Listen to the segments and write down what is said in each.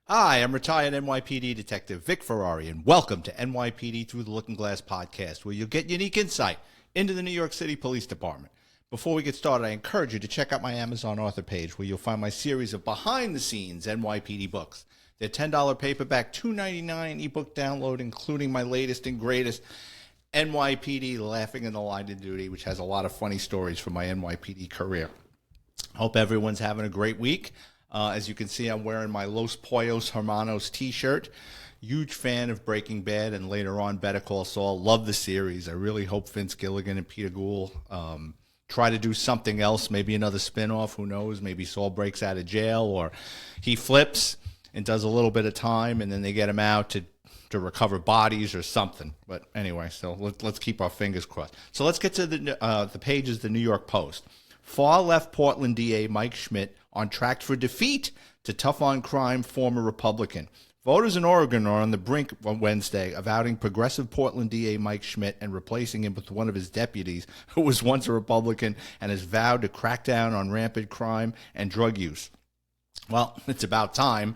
Hi, I'm retired NYPD Detective Vic Ferrari, and welcome to NYPD Through the Looking Glass podcast, where you'll get unique insight into the New York City Police Department. Before we get started, I encourage you to check out my Amazon author page, where you'll find my series of behind-the-scenes NYPD books. They're $10 paperback, $2.99 ebook download, including my latest and greatest, NYPD Laughing in the Line of Duty, which has a lot of funny stories from my NYPD career. Hope everyone's having a great week. As you can see, I'm wearing my Los Pollos Hermanos t-shirt. Huge fan of Breaking Bad and later on Better Call Saul. Love the series. I really hope Vince Gilligan and Peter Gould try to do something else, maybe another spinoff. Who knows? Maybe Saul breaks out of jail or he flips and does a little bit of time and then they get him out to recover bodies or something. But anyway, so let's keep our fingers crossed. So let's get to the pages of the New York Post. Far left Portland DA Mike Schmidt on track for defeat to tough-on-crime former Republican. Voters in Oregon are on the brink on Wednesday of outing progressive Portland DA Mike Schmidt and replacing him with one of his deputies who was once a Republican and has vowed to crack down on rampant crime and drug use. Well, it's about time.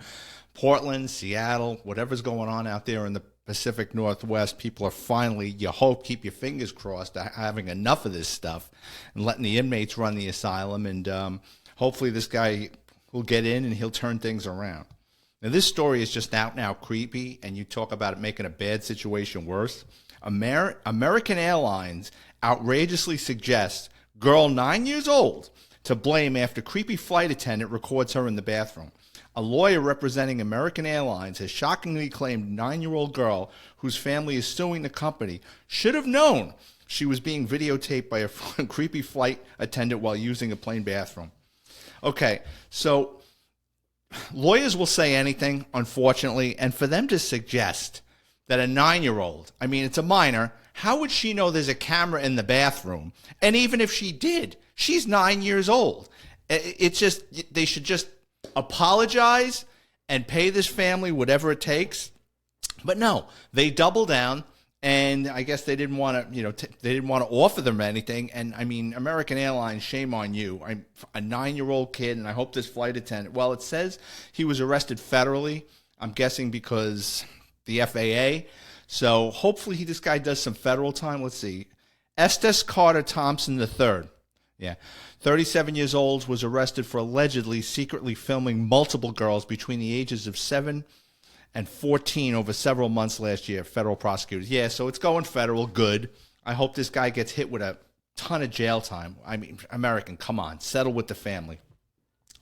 Portland, Seattle, whatever's going on out there in the Pacific Northwest, people are finally, you hope, keep your fingers crossed, having enough of this stuff and letting the inmates run the asylum. And hopefully this guy will get in and he'll turn things around. Now, this story is just out and out creepy, and you talk about it making a bad situation worse. American Airlines outrageously suggests girl 9 years old to blame after creepy flight attendant records her in the bathroom. A lawyer representing American Airlines has shockingly claimed 9-year-old girl, whose family is suing the company, should have known she was being videotaped by a creepy flight attendant while using a plane bathroom. Okay, so lawyers will say anything, unfortunately, and for them to suggest that a 9-year-old, I mean, it's a minor, how would she know there's a camera in the bathroom? And even if she did, she's 9 years old. It's just, they should just apologize and pay this family whatever it takes. But no, they double down, and I guess they didn't want to, they didn't want to offer them anything. And I mean, American Airlines, shame on you. I'm a 9-year-old kid, and I hope this flight attendant, well, it says he was arrested federally. I'm guessing because the FAA. So hopefully this guy does some federal time. Let's see. Estes Carter Thompson III. Yeah. 37 years old, was arrested for allegedly secretly filming multiple girls between the ages of 7 and 14 over several months last year, federal prosecutors. Yeah, so it's going federal. Good. I hope this guy gets hit with a ton of jail time. I mean, American, come on, settle with the family.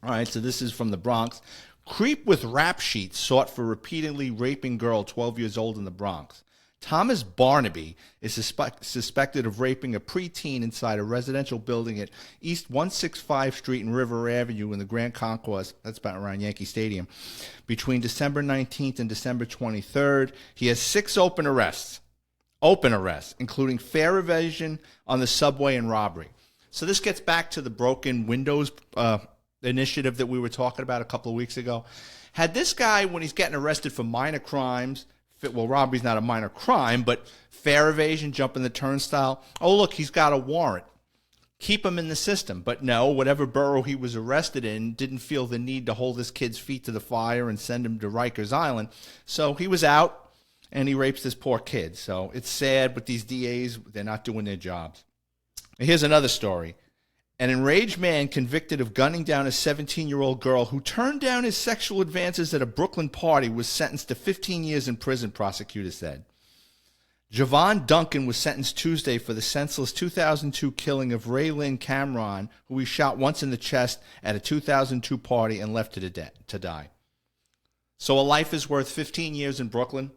All right, so this is from the Bronx. Creep with rap sheet sought for repeatedly raping girl 12 years old in the Bronx. Thomas Barnaby is suspected of raping a preteen inside a residential building at East 165 Street and River Avenue in the Grand Concourse, that's about around Yankee Stadium, between December 19th and December 23rd. He has 6 open arrests, including fare evasion on the subway and robbery. So this gets back to the broken windows initiative that we were talking about a couple of weeks ago. Had this guy, when he's getting arrested for minor crimes, well, robbery's not a minor crime, but fare evasion, jumping the turnstile. Oh, look, he's got a warrant. Keep him in the system. But no, whatever borough he was arrested in didn't feel the need to hold his kid's feet to the fire and send him to Rikers Island. So he was out, and he rapes this poor kid. So it's sad, but these DAs, they're not doing their jobs. Here's another story. An enraged man convicted of gunning down a 17-year-old girl who turned down his sexual advances at a Brooklyn party was sentenced to 15 years in prison, prosecutors said. Javon Duncan was sentenced Tuesday for the senseless 2002 killing of Ray Lynn Cameron, who he shot once in the chest at a 2002 party and left to die. So a life is worth 15 years in Brooklyn?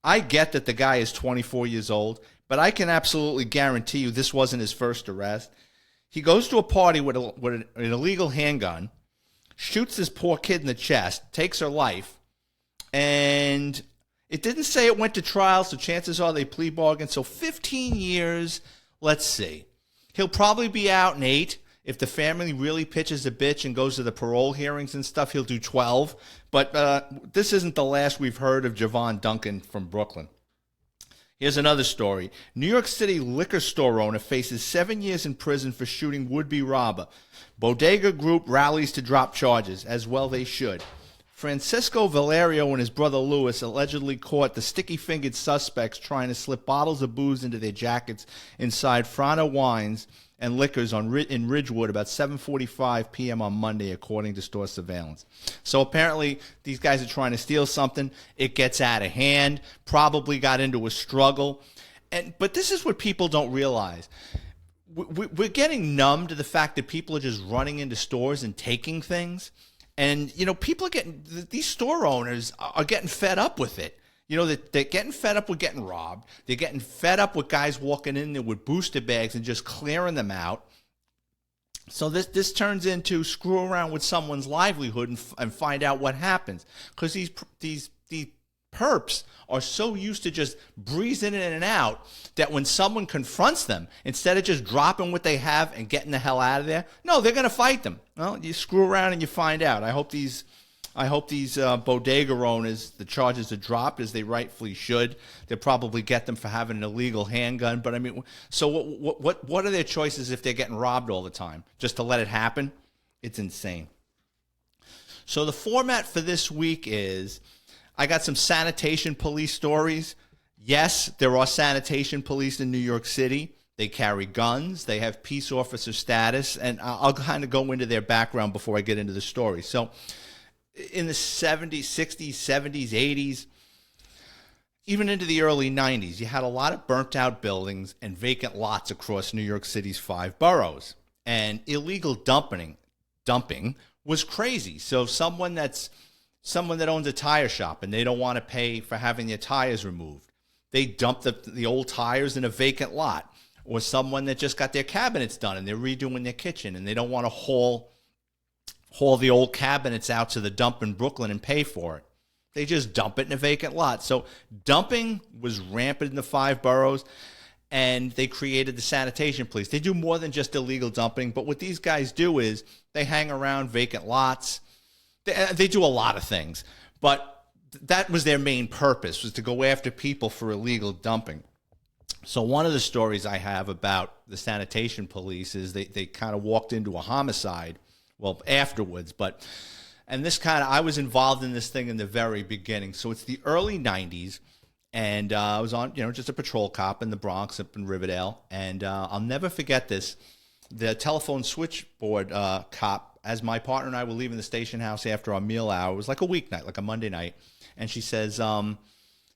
I get that the guy is 24 years old, but I can absolutely guarantee you this wasn't his first arrest. He goes to a party with an illegal handgun, shoots this poor kid in the chest, takes her life, and it didn't say it went to trial, so chances are they plea bargained. So 15 years, let's see. He'll probably be out in 8. If the family really pitches a bitch and goes to the parole hearings and stuff, he'll do 12. But this isn't the last we've heard of Javon Duncan from Brooklyn. Here's another story. New York City liquor store owner faces 7 years in prison for shooting would-be robber. Bodega Group rallies to drop charges, as well they should. Francisco Valerio and his brother Louis allegedly caught the sticky-fingered suspects trying to slip bottles of booze into their jackets inside Frana Wines and Liquors in Ridgewood about 7:45 p.m. on Monday, according to store surveillance. So apparently these guys are trying to steal something. It gets out of hand, probably got into a struggle. But this is what people don't realize. We're getting numb to the fact that people are just running into stores and taking things. And, people are these store owners are getting fed up with it. They're getting fed up with getting robbed. They're getting fed up with guys walking in there with booster bags and just clearing them out. So this turns into screw around with someone's livelihood and find out what happens. Because these perps are so used to just breezing in and out that when someone confronts them, instead of just dropping what they have and getting the hell out of there, no, they're going to fight them. Well, you screw around and you find out. I hope these bodega owners, the charges are dropped as they rightfully should. They'll probably get them for having an illegal handgun. But I mean, so what are their choices if they're getting robbed all the time? Just to let it happen? It's insane. So the format for this week is, I got some sanitation police stories. Yes, there are sanitation police in New York City. They carry guns. They have peace officer status. And I'll kind of go into their background before I get into the story. So in the 70s, 60s, 70s, 80s, even into the early 90s, you had a lot of burnt out buildings and vacant lots across New York City's 5 boroughs. And illegal dumping was crazy. So someone that owns a tire shop and they don't want to pay for having their tires removed, they dump the old tires in a vacant lot. Or someone that just got their cabinets done and they're redoing their kitchen and they don't want to haul the old cabinets out to the dump in Brooklyn and pay for it. They just dump it in a vacant lot. So dumping was rampant in the 5 boroughs, and they created the sanitation police. They do more than just illegal dumping, but what these guys do is they hang around vacant lots. They do a lot of things, but that was their main purpose, was to go after people for illegal dumping. So one of the stories I have about the sanitation police is they kind of walked into a homicide, well, afterwards, and I was involved in this thing in the very beginning. So it's the early 90s, and I was on, just a patrol cop in the Bronx up in Riverdale, and I'll never forget this. The telephone switchboard cop, as my partner and I were leaving the station house after our meal hour, it was like a weeknight, like a Monday night, and she says,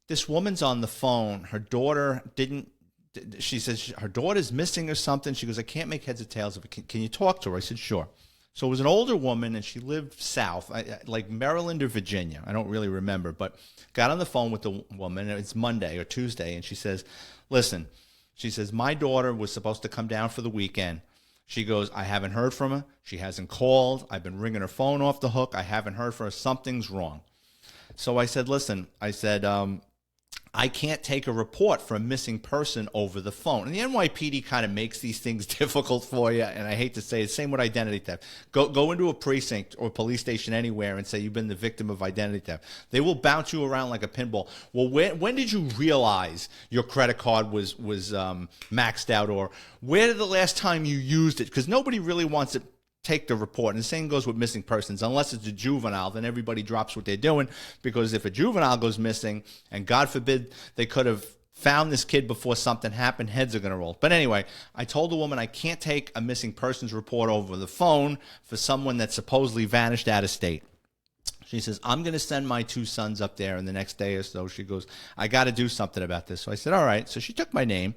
this woman's on the phone. Her daughter she says her daughter's missing or something. She goes, I can't make heads or tails of it. Can you talk to her? I said, sure. So it was an older woman, and she lived south, like Maryland or Virginia. I don't really remember, but got on the phone with the woman. And it's Monday or Tuesday, and she says, listen, she says, my daughter was supposed to come down for the weekend. She goes, I haven't heard from her. She hasn't called. I've been ringing her phone off the hook. I haven't heard from her. Something's wrong. So I said, listen, I can't take a report for a missing person over the phone. And the NYPD kind of makes these things difficult for you, and I hate to say it, same with identity theft. Go into a precinct or police station anywhere and say you've been the victim of identity theft. They will bounce you around like a pinball. Well, when did you realize your credit card was maxed out, or where did the last time you used it? Because nobody really wants to take the report. And the same goes with missing persons. Unless it's a juvenile, then everybody drops what they're doing, because if a juvenile goes missing, and God forbid they could have found this kid before something happened, heads are going to roll. But anyway, I told the woman I can't take a missing persons report over the phone for someone that supposedly vanished out of state. She says, I'm going to send my 2 sons up there in the next day or so. She goes, I got to do something about this. So I said, all right. So she took my name.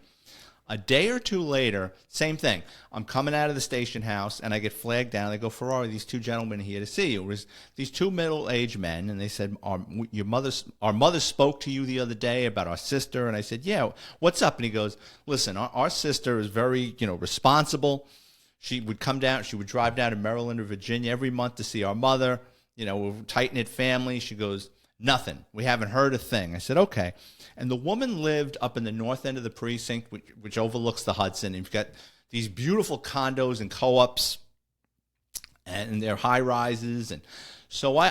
A day or two later, same thing. I'm coming out of the station house, and I get flagged down. They go, Ferrari, these 2 gentlemen are here to see you. It was these 2 middle-aged men, and they said, our mother spoke to you the other day about our sister. And I said, yeah, what's up? And he goes, listen, our sister is very, responsible. She would come down. She would drive down to Maryland or Virginia every month to see our mother. We're a tight-knit family. She goes, nothing. We haven't heard a thing. I said, okay. And the woman lived up in the north end of the precinct, which overlooks the Hudson. And you've got these beautiful condos and co-ops, and they're high rises. And so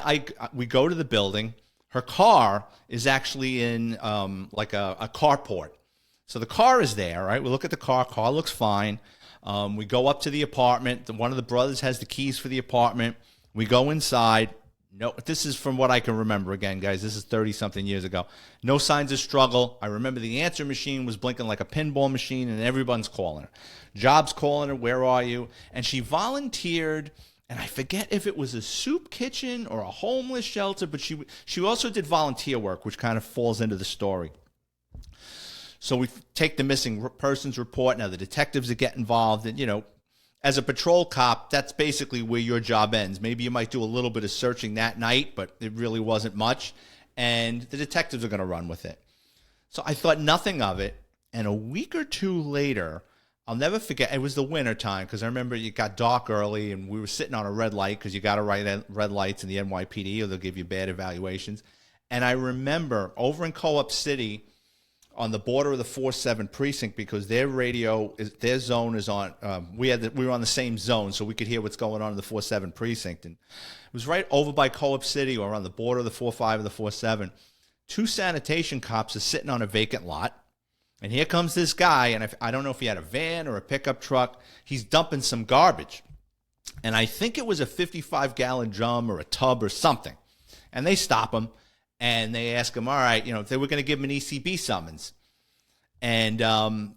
we go to the building. Her car is actually in like a carport. So the car is there, right? We look at the car. Car looks fine. We go up to the apartment. One of the brothers has the keys for the apartment. We go inside. No, this is from what I can remember. Again, guys, this is 30-something years ago. No signs of struggle. I remember the answer machine was blinking like a pinball machine, and everyone's calling her. Job's calling her, where are you? And she volunteered, and I forget if it was a soup kitchen or a homeless shelter, but she also did volunteer work, which kind of falls into the story. So we take the missing persons report. Now the detectives are getting involved, and, as a patrol cop, that's basically where your job ends. Maybe you might do a little bit of searching that night, but it really wasn't much. And the detectives are going to run with it. So I thought nothing of it. And a week or two later, I'll never forget, it was the winter time, because I remember it got dark early and we were sitting on a red light, because you got to write red lights in the NYPD or they'll give you bad evaluations. And I remember over in Co-op City, on the border of the 4-7 precinct, because their zone is on, we were on the same zone, so we could hear what's going on in the 4-7 precinct. And it was right over by Co-op City, or on the border of the 4-5 and the 4-7. Two sanitation cops are sitting on a vacant lot. And here comes this guy, and I don't know if he had a van or a pickup truck. He's dumping some garbage. And I think it was a 55-gallon drum or a tub or something. And they stop him. And they ask him, all right, if they were going to give him an ECB summons. And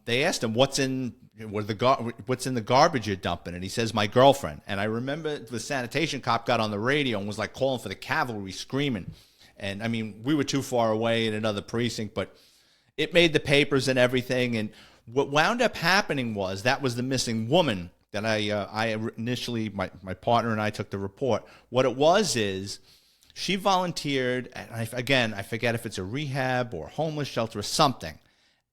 they asked him, what's in the garbage you're dumping? And he says, my girlfriend. And I remember the sanitation cop got on the radio and was like calling for the cavalry, screaming. And, I mean, we were too far away in another precinct, but it made the papers and everything. And what wound up happening was that was the missing woman that I initially, my partner and I took the report. What it was is, she volunteered, and I forget if it's a rehab or a homeless shelter or something.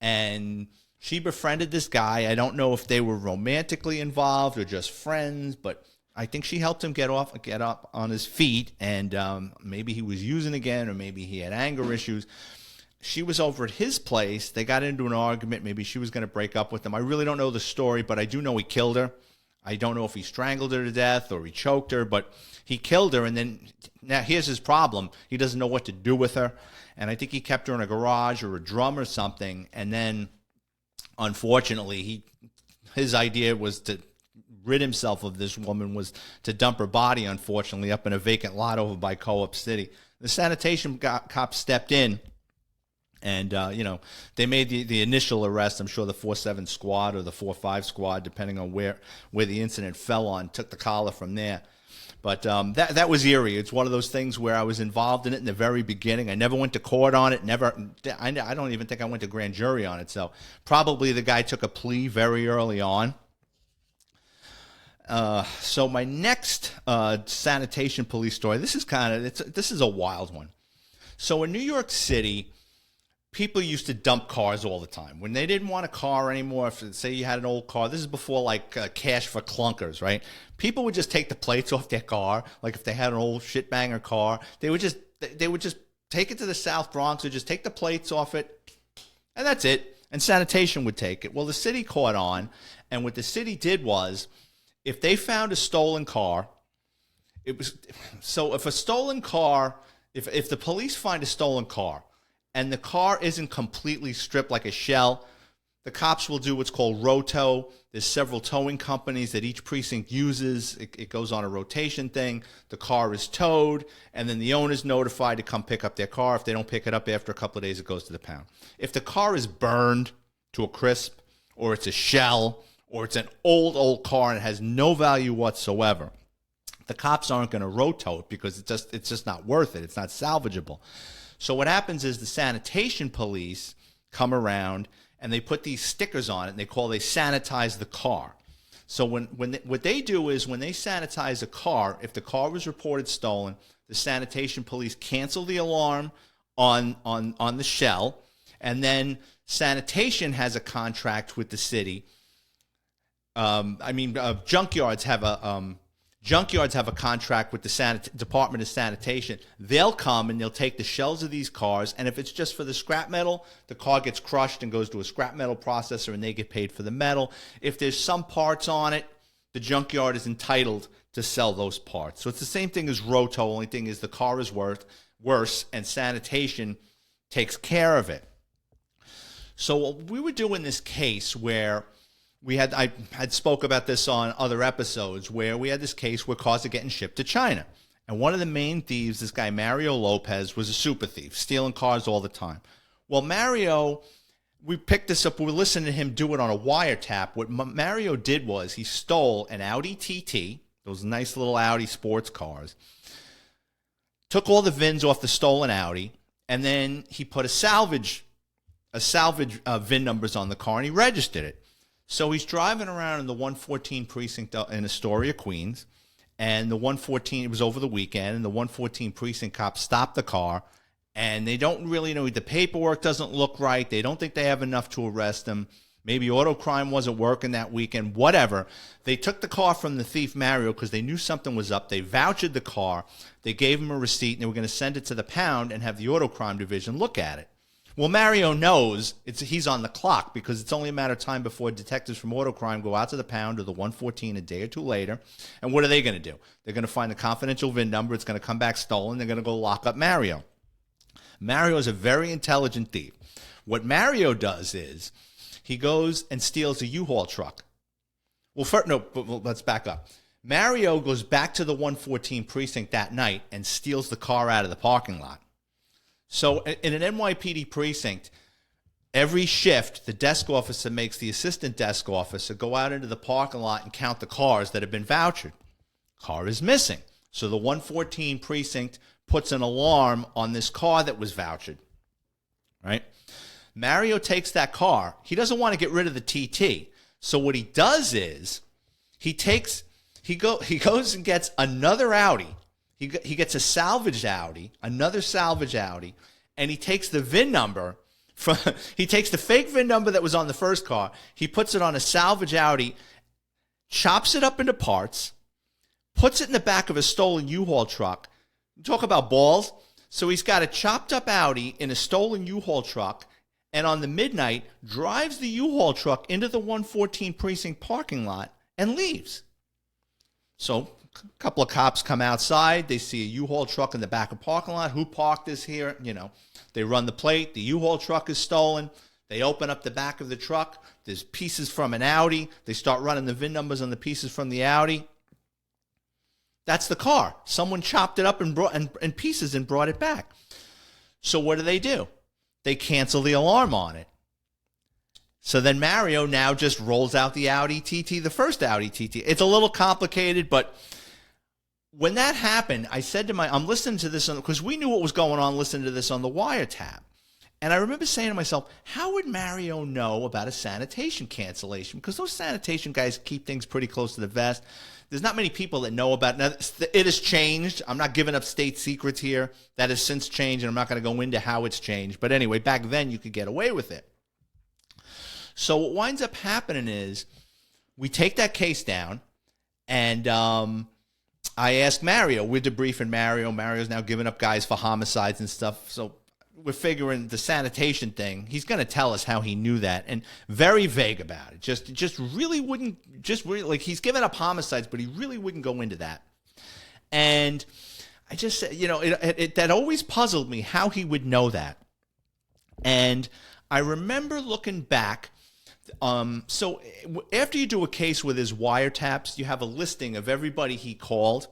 And she befriended this guy. I don't know if they were romantically involved or just friends, but I think she helped him get up on his feet. And maybe he was using again, or maybe he had anger issues. She was over at his place. They got into an argument. Maybe she was going to break up with him. I really don't know the story, but I do know he killed her. I don't know if he strangled her to death or he choked her, but he killed her. And then, now here's his problem. He doesn't know what to do with her. And I think he kept her in a garage or a drum or something. And then, unfortunately, his idea was to rid himself of this woman, was to dump her body, unfortunately, up in a vacant lot over by Co-op City. The sanitation cop stepped in. And, they made the initial arrest. I'm sure the 4-7 squad or the 4-5 squad, depending on where the incident fell on, took the collar from there. But that was eerie. It's one of those things where I was involved in it in the very beginning. I never went to court on it. I don't even think I went to grand jury on it. So probably the guy took a plea very early on. So my next sanitation police story, this is a wild one. So in New York City, people used to dump cars all the time. When they didn't want a car anymore, say you had an old car, this is before cash for clunkers, right? People would just take the plates off their car. Like if they had an old shitbanger car, they would just take it to the South Bronx or just take the plates off it, and that's it. And sanitation would take it. Well, the city caught on, and what the city did was, if they found a stolen car, if a stolen car, if the police find a stolen car, and the car isn't completely stripped like a shell, the cops will do what's called roto. There's several towing companies that each precinct uses. It goes on a rotation thing. The car is towed, and then the owner's notified to come pick up their car. If they don't pick it up after a couple of days, it goes to the pound. If the car is burned to a crisp, or it's a shell, or it's an old car and it has no value whatsoever, the cops aren't going to roto it because it's just not worth it. It's not salvageable. So what happens is the sanitation police come around and they put these stickers on it, and they sanitize the car. So what they do is when they sanitize a car, if the car was reported stolen, the sanitation police cancel the alarm on the shell, and then sanitation has a contract with the city. Junkyards have a contract with the Department of Sanitation. They'll come and they'll take the shells of these cars, and if it's just for the scrap metal, the car gets crushed and goes to a scrap metal processor, and they get paid for the metal. If there's some parts on it, the junkyard is entitled to sell those parts. So it's the same thing as roto, only thing is the car is worse, and sanitation takes care of it. So we were doing this case where I had spoke about this on other episodes, where we had this case where cars are getting shipped to China. And one of the main thieves, this guy Mario Lopez, was a super thief, stealing cars all the time. Well, Mario, we picked this up. We were listening to him do it on a wiretap. What Mario did was he stole an Audi TT, those nice little Audi sports cars, took all the VINs off the stolen Audi, and then he put a salvage VIN numbers on the car, and he registered it. So he's driving around in the 114 precinct in Astoria, Queens, and the 114, it was over the weekend, and the 114 precinct cops stopped the car, and they don't really know, the paperwork doesn't look right. They don't think they have enough to arrest him. Maybe auto crime wasn't working that weekend, whatever. They took the car from the thief Mario because they knew something was up. They vouched the car. They gave him a receipt, and they were going to send it to the pound and have the auto crime division look at it. Well, Mario knows he's on the clock because it's only a matter of time before detectives from auto crime go out to the pound or the 114 a day or two later. And what are they going to do? They're going to find the confidential VIN number. It's going to come back stolen. They're going to go lock up Mario. Mario is a very intelligent thief. What Mario does is he goes and steals a U-Haul truck. Well, let's back up. Mario goes back to the 114 precinct that night and steals the car out of the parking lot. So in an NYPD precinct, every shift, the desk officer makes the assistant desk officer go out into the parking lot and count the cars that have been vouchered. Car is missing. So the 114 precinct puts an alarm on this car that was vouchered, right? Mario takes that car. He doesn't want to get rid of the TT. So what he does is he goes and gets another Audi. He gets a salvaged Audi, another salvage Audi, and he takes the VIN number he takes the fake VIN number that was on the first car. He puts it on a salvage Audi, chops it up into parts, puts it in the back of a stolen U-Haul truck. Talk about balls. So he's got a chopped up Audi in a stolen U-Haul truck, and on the midnight drives the U-Haul truck into the 114 precinct parking lot and leaves. So a couple of cops come outside. They see a U-Haul truck in the back of the parking lot. Who parked this here? They run the plate. The U-Haul truck is stolen. They open up the back of the truck. There's pieces from an Audi. They start running the VIN numbers on the pieces from the Audi. That's the car. Someone chopped it up and brought in pieces and brought it back. So what do? They cancel the alarm on it. So then Mario now just rolls out the Audi TT, the first Audi TT. It's a little complicated, but when that happened, I said to I'm listening to this because we knew what was going on listening to this on the wiretap. And I remember saying to myself, how would Mario know about a sanitation cancellation? Because those sanitation guys keep things pretty close to the vest. There's not many people that know about it. Now, it has changed. I'm not giving up state secrets here. That has since changed, and I'm not going to go into how it's changed. But anyway, back then you could get away with it. So what winds up happening is we take that case down, and I asked Mario. We're debriefing Mario. Mario's now giving up guys for homicides and stuff. So we're figuring the sanitation thing. He's going to tell us how he knew that, and very vague about it. Just really wouldn't. Like he's giving up homicides, but he really wouldn't go into that. And I just said, that always puzzled me how he would know that. And I remember looking back. So after you do a case with his wiretaps, you have a listing of everybody he called,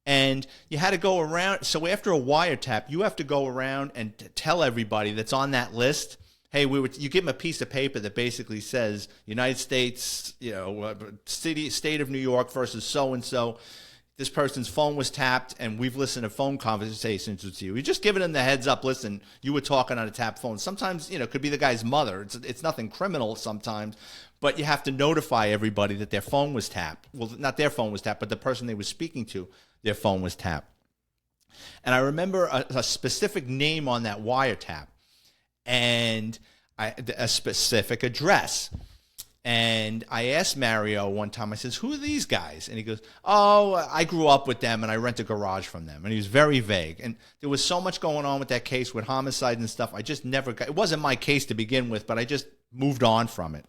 and you had to go around. So after a wiretap, you have to go around and tell everybody that's on that list, hey, you give them a piece of paper that basically says United States, state of New York versus so-and-so. This person's phone was tapped, and we've listened to phone conversations with you. You're just giving them the heads up. Listen, you were talking on a tapped phone. Sometimes, it could be the guy's mother. It's nothing criminal sometimes, but you have to notify everybody that their phone was tapped. Well, not their phone was tapped, but the person they were speaking to, their phone was tapped. And I remember a specific name on that wiretap and a specific address. And I asked Mario one time, I says, who are these guys? And he goes, oh, I grew up with them and I rent a garage from them. And he was very vague. And there was so much going on with that case with homicide and stuff. I just never got, it wasn't my case to begin with, but I just moved on from it.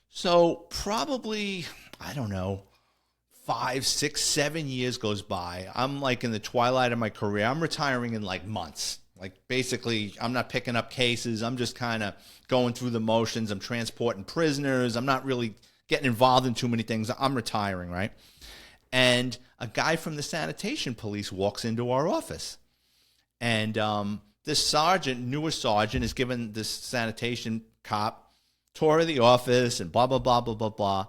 So probably, I don't know, 5, 6, 7 years goes by. I'm like in the twilight of my career. I'm retiring in like months. Like basically, I'm not picking up cases. I'm just kind of going through the motions. I'm transporting prisoners. I'm not really getting involved in too many things. I'm retiring, right? And a guy from the sanitation police walks into our office. And this sergeant, newer sergeant, is giving this sanitation cop tour of the office and blah, blah, blah, blah, blah, blah.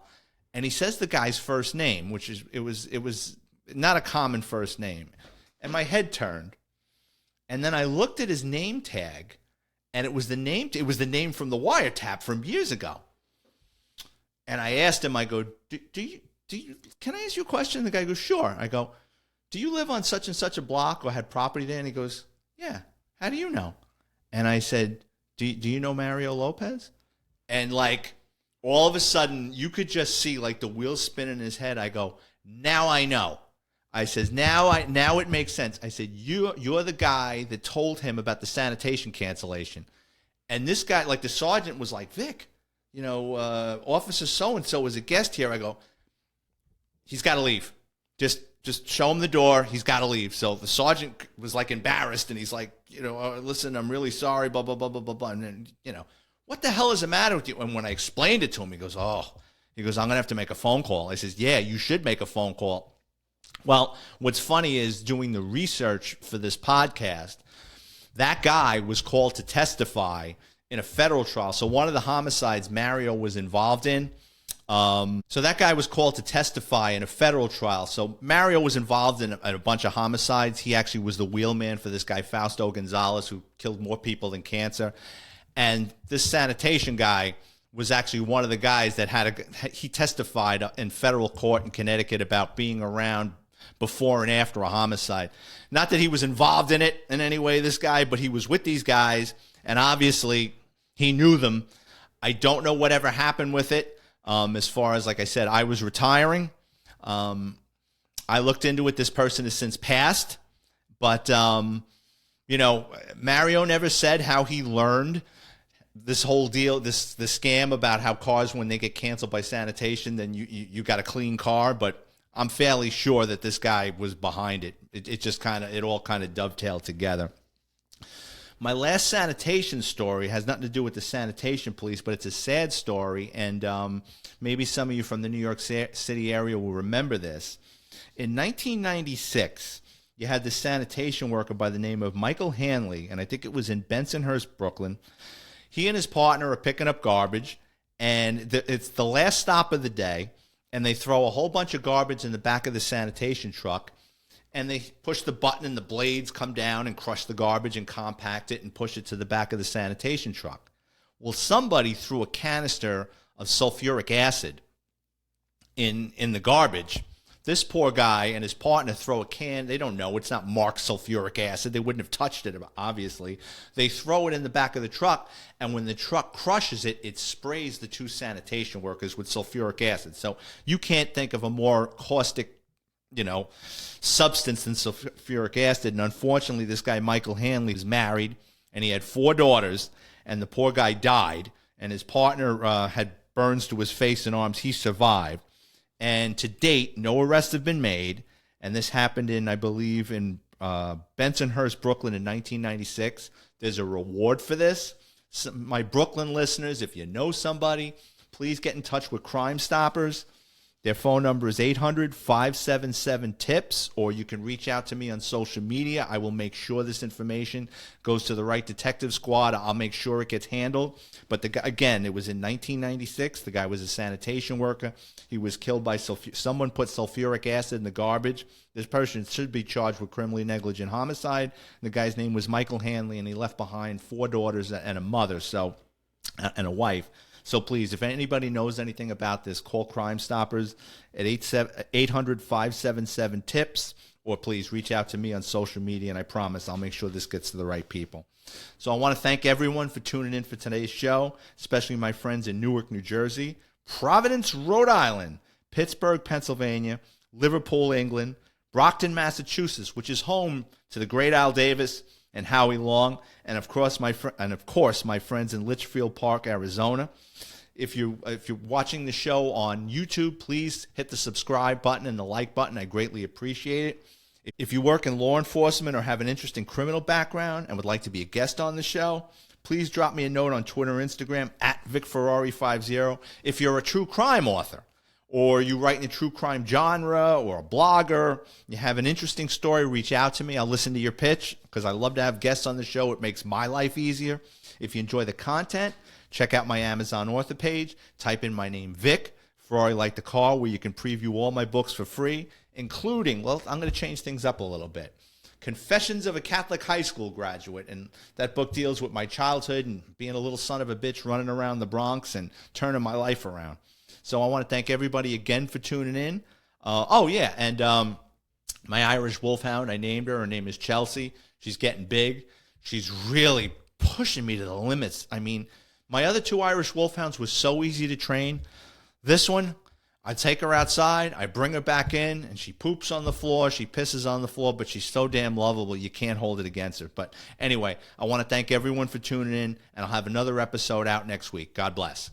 And he says the guy's first name, which is, it was not a common first name. And my head turned. And then I looked at his name tag, and it was the name from the wiretap from years ago. And I asked him, I go, do you, can I ask you a question? The guy goes, sure. I go, do you live on such and such a block or had property there? And he goes, yeah. How do you know? And I said, do you know Mario Lopez? And like, all of a sudden, you could just see like the wheels spin in his head. I go, now I know. I says, now it makes sense. I said, you're the guy that told him about the sanitation cancellation. And this guy, like the sergeant was like, Vic, Officer so-and-so was a guest here. I go, he's got to leave. Just show him the door. He's got to leave. So the sergeant was like embarrassed, and he's like, listen, I'm really sorry, blah, blah, blah, blah, blah, blah. And then, what the hell is the matter with you? And when I explained it to him, he goes, I'm going to have to make a phone call. I says, yeah, you should make a phone call. Well, what's funny is doing the research for this podcast, that guy was called to testify in a federal trial. So one of the homicides Mario was involved in, so that guy was called to testify in a federal trial. So Mario was involved in a bunch of homicides. He actually was the wheelman for this guy, Fausto Gonzalez, who killed more people than cancer. And this sanitation guy was actually one of the guys that he testified in federal court in Connecticut about being around before and after a homicide. Not that he was involved in it in any way, this guy, but he was with these guys, and obviously he knew them. I don't know whatever happened with it. As far as, like I said, I was retiring. I looked into it. This person has since passed. But, Mario never said how he learned this whole deal, the scam about how cars, when they get canceled by sanitation, then you got a clean car. But I'm fairly sure that this guy was behind it. It all kind of dovetailed together. My last sanitation story has nothing to do with the sanitation police, but it's a sad story, and maybe some of you from the New York City area will remember this. In 1996, you had this sanitation worker by the name of Michael Hanley, and I think it was in Bensonhurst, Brooklyn. He and his partner are picking up garbage, and it's the last stop of the day, and they throw a whole bunch of garbage in the back of the sanitation truck, and they push the button and the blades come down and crush the garbage and compact it and push it to the back of the sanitation truck. Well, somebody threw a canister of sulfuric acid in the garbage. This poor guy and his partner throw a can. They don't know. It's not marked sulfuric acid. They wouldn't have touched it, obviously. They throw it in the back of the truck, and when the truck crushes it, it sprays the two sanitation workers with sulfuric acid. So you can't think of a more caustic, substance than sulfuric acid. And unfortunately, this guy, Michael Hanley, was married, and he had 4 daughters, and the poor guy died, and his partner had burns to his face and arms. He survived. And to date, no arrests have been made. And this happened in, I believe, in Bensonhurst, Brooklyn in 1996. There's a reward for this. My Brooklyn listeners, if you know somebody, please get in touch with Crime Stoppers. Their phone number is 800-577-TIPS, or you can reach out to me on social media. I will make sure this information goes to the right detective squad. I'll make sure it gets handled. But again, it was in 1996. The guy was a sanitation worker. He was killed by someone put sulfuric acid in the garbage. This person should be charged with criminally negligent homicide. The guy's name was Michael Hanley, and he left behind 4 daughters and a mother, and a wife. So please, if anybody knows anything about this, call Crime Stoppers at 800-577-TIPS, or please reach out to me on social media, and I promise I'll make sure this gets to the right people. So I want to thank everyone for tuning in for today's show, especially my friends in Newark, New Jersey, Providence, Rhode Island, Pittsburgh, Pennsylvania, Liverpool, England, Brockton, Massachusetts, which is home to the great Al Davis and Howie Long, and of course my friends in Litchfield Park, Arizona. If you're watching the show on YouTube, please hit the subscribe button and the like button. I greatly appreciate it. If you work in law enforcement or have an interesting criminal background and would like to be a guest on the show, please drop me a note on Twitter or Instagram at VicFerrari50. If you're a true crime author or you write in a true crime genre or a blogger, you have an interesting story, reach out to me. I'll listen to your pitch because I love to have guests on the show. It makes my life easier. If you enjoy the content, check out my Amazon author page. Type in my name, Vic, Ferrari Like the Car, where you can preview all my books for free, including, well, I'm going to change things up a little bit. Confessions of a Catholic High School Graduate. And that book deals with my childhood and being a little son of a bitch running around the Bronx and turning my life around. So I want to thank everybody again for tuning in. My Irish Wolfhound, I named her. Her name is Chelsea. She's getting big. She's really pushing me to the limits. I mean, my other two Irish Wolfhounds was so easy to train. This one, I take her outside, I bring her back in, and she poops on the floor, she pisses on the floor, but she's so damn lovable, you can't hold it against her. But anyway, I want to thank everyone for tuning in, and I'll have another episode out next week. God bless.